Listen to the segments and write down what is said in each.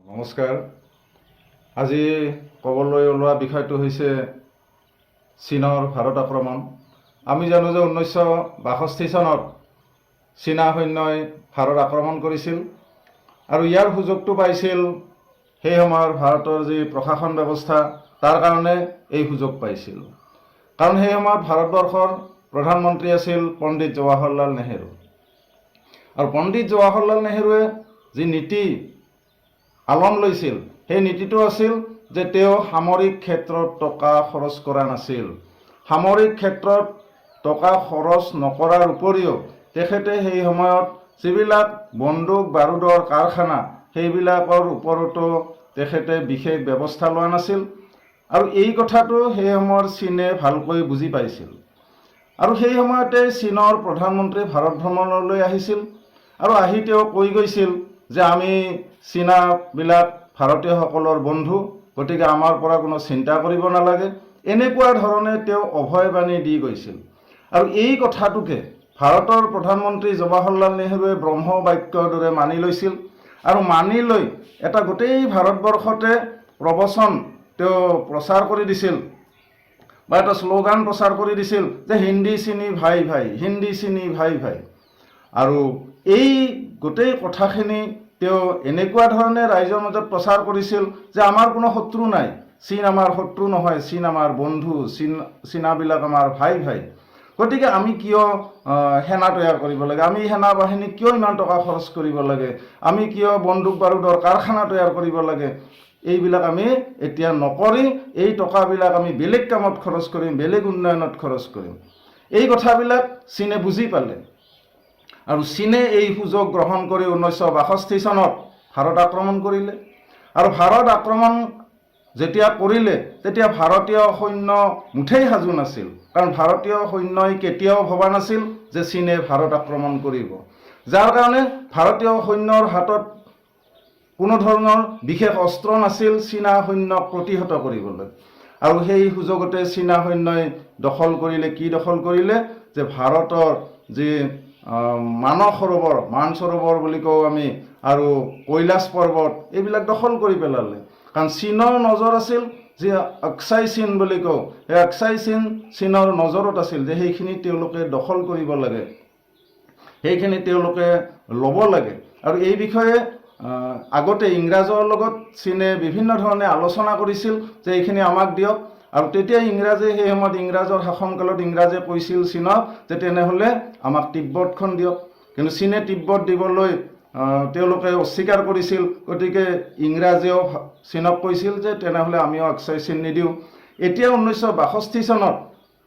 নমস্কাৰ। আজি ক'বলৈ ওলোৱা বিষয়টো হৈছে চীনৰ ভাৰত আক্ৰমণ। আমি জানো যে 1962 চনত চীনা সৈন্যই ভাৰত আক্ৰমণ কৰিছিল আৰু ইয়াৰ সুযোগটো পাইছিল সেই সময়ৰ ভাৰতৰ যি প্ৰশাসন ব্যৱস্থা তাৰ কাৰণে এই সুযোগ পাইছিল। কাৰণ সেই সময়ত ভাৰতবৰ্ষৰ প্ৰধানমন্ত্ৰী আছিল পণ্ডিত জৱাহৰলাল নেহেৰু। আৰু পণ্ডিত জৱাহৰলাল নেহেৰুৱে যি নীতি আলম লৈছিল সেই নীতিটো আছিল যে তেওঁ সামৰিক ক্ষেত্ৰত টকা খৰচ কৰা নাছিল। সামৰিক ক্ষেত্ৰত টকা খৰচ নকৰাৰ উপৰিও তেখেতে সেই সময়ত যিবিলাক বন্দুক বাৰুদৰ কাৰখানা সেইবিলাকৰ ওপৰতো তেখেতে বিশেষ ব্যৱস্থা লোৱা নাছিল। আৰু এই কথাটো সেই সময়ৰ চীনে ভালকৈ বুজি পাইছিল। আৰু সেই সময়তে চীনৰ প্ৰধানমন্ত্ৰী ভাৰত ভ্ৰমণলৈ আহিছিল আৰু আহি তেওঁ কৈ গৈছিল যে আমি চীনাবিলাক ভাৰতীয়সকলৰ বন্ধু, গতিকে আমাৰ পৰা কোনো চিন্তা কৰিব নালাগে। এনেকুৱা ধৰণে তেওঁ অভয়বাণী দি গৈছিল। আৰু এই কথাটোকে ভাৰতৰ প্ৰধানমন্ত্ৰী জৱাহৰলাল নেহেৰুৱে ব্ৰহ্মবাক্যৰ দৰে মানি লৈছিল আৰু মানি লৈ এটা গোটেই ভাৰতবৰ্ষতে প্ৰবচন তেওঁ প্ৰচাৰ কৰি দিছিল বা এটা শ্লোগান প্ৰচাৰ কৰি দিছিল যে হিন্দী চিনি ভাই ভাই, হিন্দী চিনি ভাই ভাই। আৰু এই গোটেই কথাখিনি তেওঁ এনেকুৱা ধৰণে ৰাইজৰ মাজত প্ৰচাৰ কৰিছিল যে আমাৰ কোনো শত্ৰু নাই, চীন আমাৰ শত্ৰু নহয়, চীন আমাৰ বন্ধু, চীনাবিলাক আমাৰ ভাই ভাই। গতিকে আমি কিয় সেনা তৈয়াৰ কৰিব লাগে, আমি সেনা বাহিনী কিয় ইমান টকা খৰচ কৰিব লাগে, আমি কিয় বন্দুক বাৰুদৰ কাৰখানা তৈয়াৰ কৰিব লাগে, এইবিলাক আমি এতিয়া নকৰি এই টকাবিলাক আমি বেলেগ কামত খৰচ কৰিম, বেলেগ উন্নয়নত খৰচ কৰিম। এই কথাবিলাক চীনে বুজি পালে আৰু চীনে এই সুযোগ গ্ৰহণ কৰি 1962 চনত ভাৰত আক্ৰমণ কৰিলে। আৰু ভাৰত আক্ৰমণ যেতিয়া কৰিলে তেতিয়া ভাৰতীয় সৈন্য মুঠেই সাজু নাছিল। কাৰণ ভাৰতীয় সৈন্যই কেতিয়াও ভবা নাছিল যে চীনে ভাৰত আক্ৰমণ কৰিব, যাৰ কাৰণে ভাৰতীয় সৈন্যৰ হাতত কোনো ধৰণৰ বিশেষ অস্ত্ৰ নাছিল চীনা সৈন্যক প্ৰতিহত কৰিবলৈ। আৰু সেই সুযোগতে চীনা সৈন্যই দখল কৰিলে, কি দখল কৰিলে যে ভাৰতৰ যি মানসৰোবৰ বুলি কওঁ আমি, আৰু কৈলাশ পৰ্বত এইবিলাক দখল কৰি পেলালে। কাৰণ চীনৰ নজৰ আছিল যে আকছাই চীন বুলি কওঁ, সেই আকছাই চীন চীনৰ নজৰত আছিল যে সেইখিনি তেওঁলোকে দখল কৰিব লাগে, সেইখিনি তেওঁলোকে ল'ব লাগে। আৰু এই বিষয়ে আগতে ইংৰাজৰ লগত চীনে বিভিন্ন ধৰণে আলোচনা কৰিছিল যে এইখিনি আমাক দিয়ক। আৰু তেতিয়া ইংৰাজে সেই সময়ত ইংৰাজৰ শাসনকালত ইংৰাজে কৈছিল চীনক যে তেনেহ'লে আমাক তিব্বতখন দিয়ক। কিন্তু চীনে তিব্বত দিবলৈ তেওঁলোকে অস্বীকাৰ কৰিছিল। গতিকে ইংৰাজেও চীনক কৈছিল যে তেনেহ'লে আমিও আকছাই চীন নিদিওঁ। এতিয়া 1962 চনত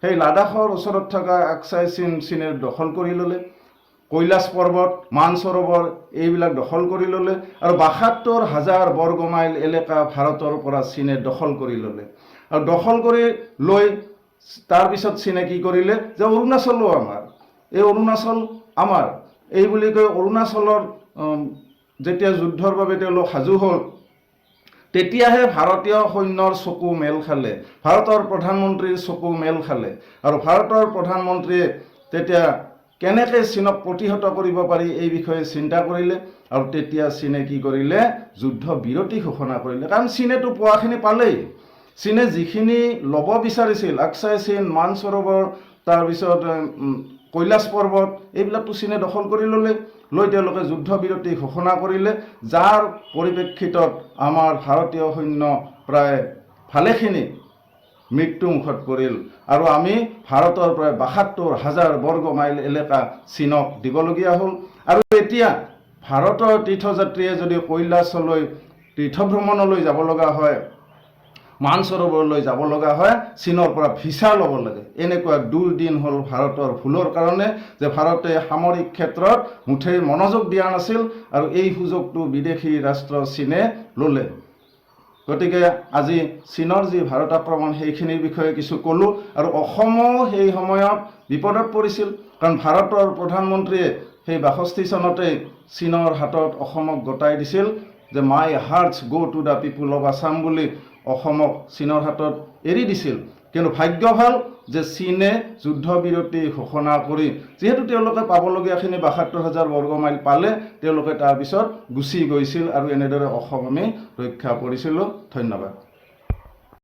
সেই লাডাখৰ ওচৰত থকা আকছাই চীন চীনে দখল কৰি ল'লে, কৈলাশ পৰ্বত, মানসৰোবৰ এইবিলাক দখল কৰি ল'লে আৰু ৭২,০০০ বৰ্গ মাইল এলেকা ভাৰতৰ পৰা চীনে দখল কৰি ল'লে। আৰু দখল কৰি লৈ তাৰপিছত চীনে কি কৰিলে যে অৰুণাচলো আমাৰ, এই অৰুণাচল আমাৰ এই বুলি কৈ অৰুণাচলৰ যেতিয়া যুদ্ধৰ বাবে তেওঁলোক সাজু হ'ল তেতিয়াহে ভাৰতীয় সৈন্যৰ চকু মেল খালে, ভাৰতৰ প্ৰধানমন্ত্ৰীৰ চকু মেল খালে। আৰু ভাৰতৰ প্ৰধানমন্ত্ৰীয়ে তেতিয়া কেনেকৈ চীনক প্ৰতিহত কৰিব পাৰি এই বিষয়ে চিন্তা কৰিলে। আৰু তেতিয়া চীনে কি কৰিলে, যুদ্ধ বিৰতি ঘোষণা কৰিলে। কাৰণ চীনেতো পোৱাখিনি পালেই, চীনে যিখিনি ল'ব বিচাৰিছিল আকছাই চীন, মানসৰোবৰ, তাৰপিছত কৈলাশ পৰ্বত এইবিলাকতো চীনে দখল কৰি ল'লে। লৈ তেওঁলোকে যুদ্ধ বিৰতি ঘোষণা কৰিলে, যাৰ পৰিপ্ৰেক্ষিতত আমাৰ ভাৰতীয় সৈন্য প্ৰায় ভালেখিনি মৃত্যুমুখত পৰিল আৰু আমি ভাৰতৰ প্ৰায় ৭২,০০০ বৰ্গ মাইল এলেকা চীনক দিবলগীয়া হ'ল। আৰু এতিয়া ভাৰতৰ তীৰ্থযাত্ৰীয়ে যদি কৈলাশলৈ তীৰ্থভ্ৰমণলৈ যাব লগা হয়, মানসৰোবৰলৈ যাব লগা হয়, চীনৰ পৰা ভিছা ল'ব লাগে। এনেকুৱা দুৰ্দিন হ'ল ভাৰতৰ ভুলৰ কাৰণে যে ভাৰতে সামৰিক ক্ষেত্ৰত মুঠেই মনোযোগ দিয়া নাছিল আৰু এই সুযোগটো বিদেশী ৰাষ্ট্ৰ চীনে ল'লে। গতিকে আজি চীনৰ যি ভাৰত আক্ৰমণ সেইখিনিৰ বিষয়ে কিছু ক'লোঁ। আৰু অসমো সেই সময়ত বিপদত পৰিছিল, কাৰণ ভাৰতৰ প্ৰধানমন্ত্ৰীয়ে সেই 62 চনতেই চীনৰ হাতত অসমক গতাই দিছিল যে মাই হাৰ্টছ গ' to the people of Assam বুলি অসমক চীনৰ হাতত এৰি দিছিল। কিন্তু ভাগ্য ভাল যে চীনে যুদ্ধবিৰতি ঘোষণা কৰি যিহেতু তেওঁলোকে পাবলগীয়াখিনি ৭২,০০০ বৰ্গ মাইল পালে, তেওঁলোকে তাৰপিছত গুচি গৈছিল আৰু এনেদৰে অসম আমি ৰক্ষা কৰিছিলোঁ। ধন্যবাদ।